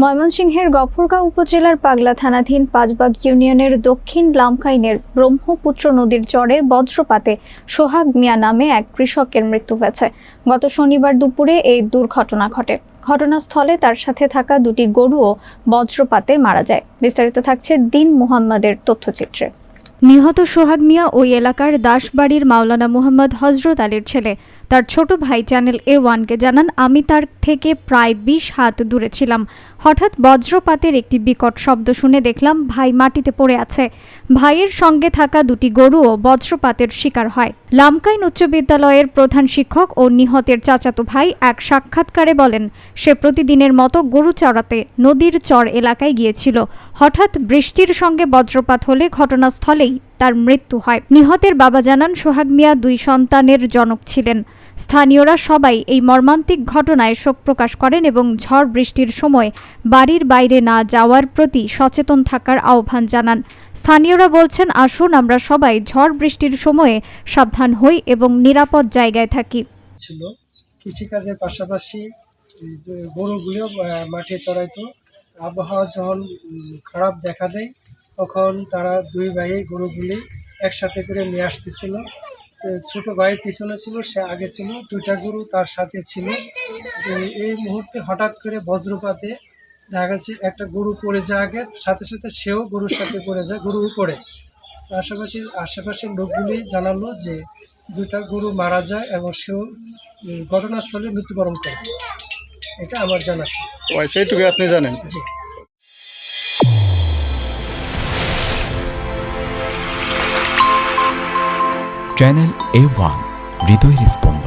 ময়মনসিংহের গফরগাঁও উপজেলার পাগলা থানাধীন পাঁচবাগ ইউনিয়নের দক্ষিণ লামকাইনের ব্রহ্মপুত্র নদীর চরে বজ্রপাতে সোহাগ মিয়া নামে এক কৃষকের মৃত্যু হয়েছে। গত শনিবার দুপুরে এই দুর্ঘটনা ঘটে। ঘটনাস্থলে তার সাথে থাকা দুটি গরুও বজ্রপাতে মারা যায়। বিস্তারিত থাকছে দিন মুহাম্মদের তথ্যচিত্রে। নিহত সোহাগ মিয়া ওই এলাকার দাসবাড়ির মাওলানা মুহাম্মদ হজরত আলীর ছেলে। তার ছোট ভাই চ্যানেল A1-কে জানান, আমি তার থেকে প্রায় 20 হাত দূরে ছিলাম। হঠাৎ বজ্রপাতের একটি বিকট শব্দ শুনে দেখলাম ভাই মাটিতে পড়ে আছে। ভাইয়ের সঙ্গে থাকা দুটি গরুও বজ্রপাতের শিকার হয়। লামকাইন উচ্চ বিদ্যালয়ের প্রধান শিক্ষক ও নিহতের চাচাতো ভাই এক সাক্ষাৎকারে বলেন, সে প্রতিদিনের মতো গরু চড়াতে নদীর চর এলাকায় গিয়েছিল। হঠাৎ বৃষ্টির সঙ্গে বজ্রপাত হলে ঘটনাস্থলেই তার মৃত্যু হয়। নিহতের বাবা জানান, সোহাগ মিয়া 2 সন্তানের জনক ছিলেন। স্থানীয়রা সবাই এই মর্মান্তিক ঘটনায় শোক প্রকাশ করেন এবং ঝড় বৃষ্টির সময় বাড়ির বাইরে না যাওয়ার প্রতি সচেতন থাকার আহ্বান জানান। স্থানীয়রা বলছেন, আসুন আমরা সবাই ঝড় বৃষ্টির সময়ে সাবধান হই এবং নিরাপদ জায়গায় থাকি। কৃষিকাজের পাশাপাশি গরুগুলিও মাঠে চড়াইতো। আবহাওয়া যখন খারাপ দেখা দেয় তখন তারা 2 ভাই গরুগুলি একসাথে করে নিয়ে আসতেছিল। ছোট ভাই পিছনে ছিল, সে আগে ছিল, 2টা গরু তার সাথে ছিল। এই মুহূর্তে হঠাৎ করে বজ্রপাতে দেখা গেছে একটা গরু পড়ে যায়, আগে সাথে সাথে সেও গরুর সাথে পড়ে যায়, গরু উপরে। আশেপাশের লোকগুলি জানালো যে 2টা গরু মারা যায় এবং সেও ঘটনাস্থলে মৃত্যুবরণ করে। এটা আমার জানা ছিল। আচ্ছা, এইটুকু আপনি জানেন? জি। চ্যানেল A1 হৃদয় রেসপন্স।